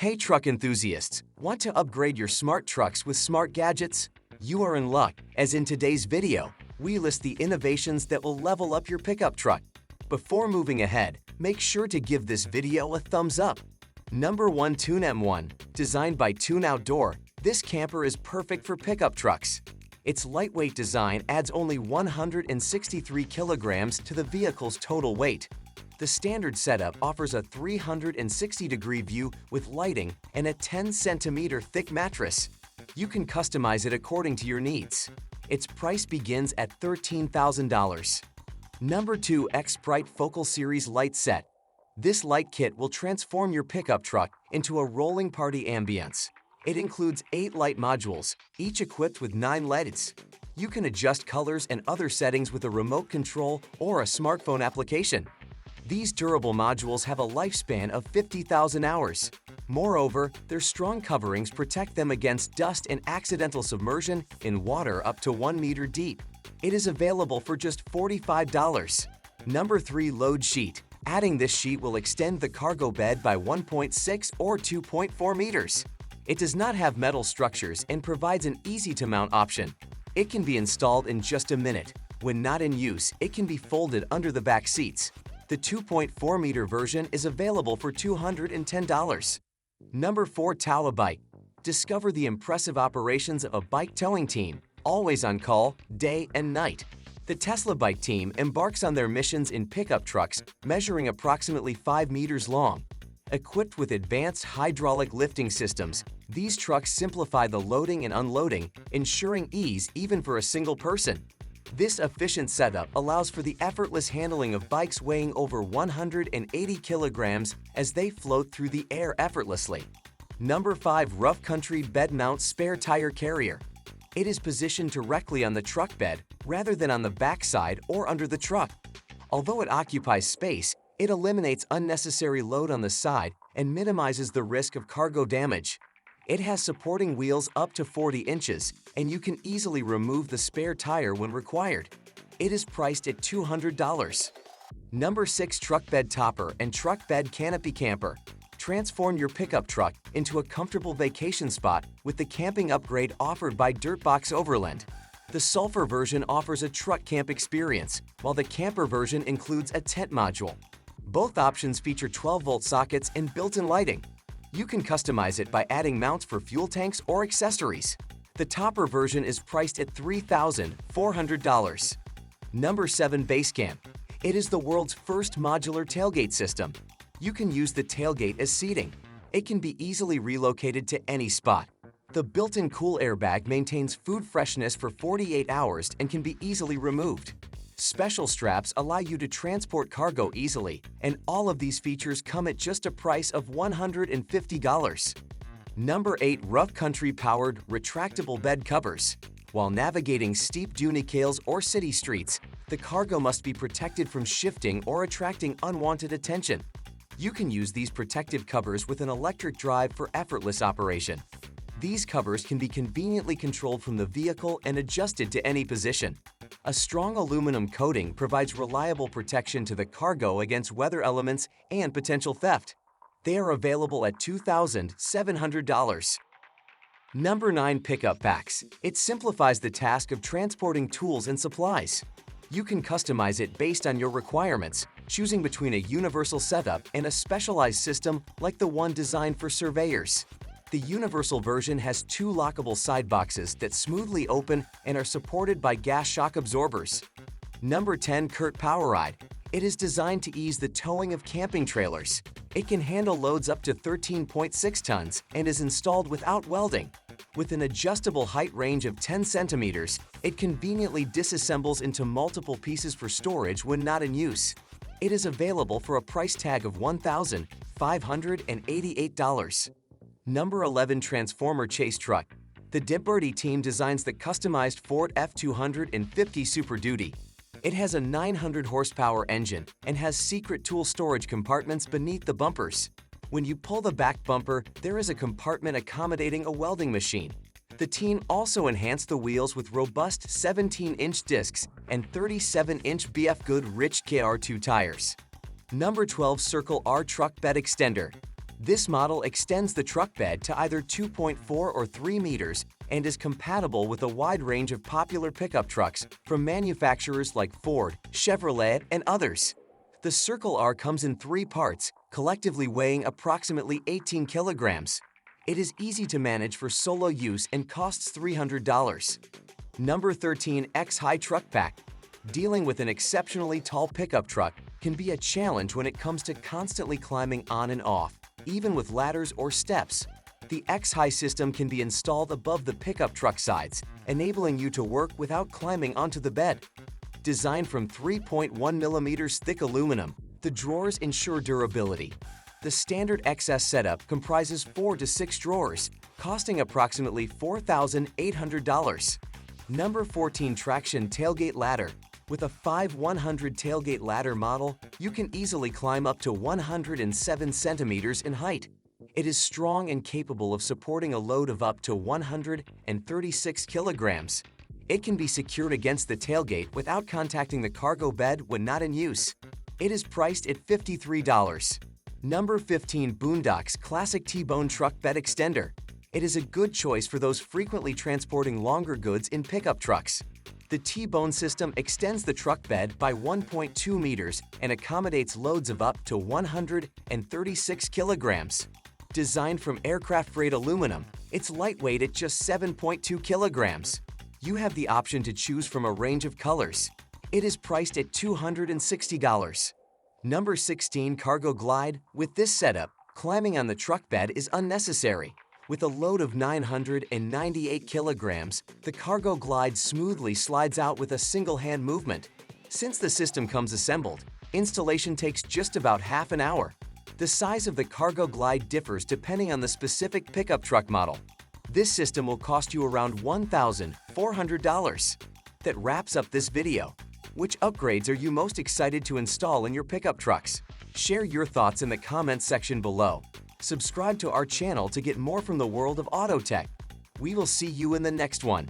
Hey truck enthusiasts, want to upgrade your smart trucks with smart gadgets? You are in luck, as in today's video, we list the innovations that will level up your pickup truck. Before moving ahead, make sure to give this video a thumbs up. Number 1. Tune M1. Designed by Tune Outdoor, this camper is perfect for pickup trucks. Its lightweight design adds only 163 kilograms to the vehicle's total weight. The standard setup offers a 360-degree view with lighting and a 10-centimeter thick mattress. You can customize it according to your needs. Its price begins at $13,000. Number 2. Xprite Focal Series Light Set. This light kit will transform your pickup truck into a rolling party ambience. It includes 8 light modules, each equipped with 9 LEDs. You can adjust colors and other settings with a remote control or a smartphone application. These durable modules have a lifespan of 50,000 hours. Moreover, their strong coverings protect them against dust and accidental submersion in water up to 1 meter deep. It is available for just $45. Number 3. Load Sheet. Adding this sheet will extend the cargo bed by 1.6 or 2.4 meters. It does not have metal structures and provides an easy-to-mount option. It can be installed in just a minute. When not in use, it can be folded under the back seats. The 2.4-meter version is available for $210. Number 4. Towa Bike. Discover the impressive operations of a bike towing team, always on call, day and night. The Tesla bike team embarks on their missions in pickup trucks measuring approximately 5 meters long. Equipped with advanced hydraulic lifting systems, these trucks simplify the loading and unloading, ensuring ease even for a single person. This efficient setup allows for the effortless handling of bikes weighing over 180 kilograms as they float through the air effortlessly. Number 5. Rough Country Bed Mount Spare Tire Carrier. It is positioned directly on the truck bed rather than on the backside or under the truck. Although it occupies space, it eliminates unnecessary load on the side and minimizes the risk of cargo damage. It has supporting wheels up to 40 inches, and you can easily remove the spare tire when required. It is priced at $200. Number 6. Truck Bed Topper and Truck Bed Canopy Camper. Transform your pickup truck into a comfortable vacation spot with the camping upgrade offered by Dirtbox Overland. The Sulfur version offers a truck camp experience, while the camper version includes a tent module. Both options feature 12-volt sockets and built-in lighting. You can customize it by adding mounts for fuel tanks or accessories. The Topper version is priced at $3,400. Number 7. Basecamp. It is the world's first modular tailgate system. You can use the tailgate as seating. It can be easily relocated to any spot. The built-in cool airbag maintains food freshness for 48 hours and can be easily removed. Special straps allow you to transport cargo easily, and all of these features come at just a price of $150. Number 8. Rough Country Powered Retractable Bed Covers. While navigating steep dunicales or city streets, the cargo must be protected from shifting or attracting unwanted attention. You can use these protective covers with an electric drive for effortless operation. These covers can be conveniently controlled from the vehicle and adjusted to any position. A strong aluminum coating provides reliable protection to the cargo against weather elements and potential theft. They are available at $2,700. Number 9. Pickup Packs. It simplifies the task of transporting tools and supplies. You can customize it based on your requirements, choosing between a universal setup and a specialized system like the one designed for surveyors. The universal version has 2 lockable side boxes that smoothly open and are supported by gas shock absorbers. Number 10. CURT PowerRide. It is designed to ease the towing of camping trailers. It can handle loads up to 13.6 tons and is installed without welding. With an adjustable height range of 10 centimeters, it conveniently disassembles into multiple pieces for storage when not in use. It is available for a price tag of $1,588. Number 11. Transformer Chase Truck. The Dipbirdie team designs the customized Ford F-250 Super Duty. It has a 900 horsepower engine and has secret tool storage compartments beneath the bumpers. When you pull the back bumper, there is a compartment accommodating a welding machine. The team also enhanced the wheels with robust 17-inch discs and 37-inch BF Good Rich KR2 tires. Number 12. Circle R Truck Bed Extender. This model extends the truck bed to either 2.4 or 3 meters and is compatible with a wide range of popular pickup trucks from manufacturers like Ford, Chevrolet, and others. The Circle R comes in 3 parts, collectively weighing approximately 18 kilograms. It is easy to manage for solo use and costs $300. Number 13. X-High Truck Pack. Dealing with an exceptionally tall pickup truck can be a challenge when it comes to constantly climbing on and off, even with ladders or steps. The X-High system can be installed above the pickup truck sides, enabling you to work without climbing onto the bed. Designed from 3.1 millimeters thick aluminum, the drawers ensure durability. The standard XS setup comprises 4 to 6 drawers, costing approximately $4,800. Number 14. Traxion Tailgate Ladder. With a 5/100 tailgate ladder model, you can easily climb up to 107 centimeters in height. It is strong and capable of supporting a load of up to 136 kilograms. It can be secured against the tailgate without contacting the cargo bed when not in use. It is priced at $53. Number 15. Boonedox Classic T-Bone Truck Bed Extender. It is a good choice for those frequently transporting longer goods in pickup trucks. The T-Bone system extends the truck bed by 1.2 meters and accommodates loads of up to 136 kilograms. Designed from aircraft-grade aluminum, it's lightweight at just 7.2 kilograms. You have the option to choose from a range of colors. It is priced at $260. Number 16. Cargo Glide. With this setup, climbing on the truck bed is unnecessary. With a load of 998 kilograms, the Cargo Glide smoothly slides out with a single-hand movement. Since the system comes assembled, installation takes just about half an hour. The size of the Cargo Glide differs depending on the specific pickup truck model. This system will cost you around $1,400. That wraps up this video. Which upgrades are you most excited to install in your pickup trucks? Share your thoughts in the comments section below. Subscribe to our channel to get more from the world of auto tech. We will see you in the next one.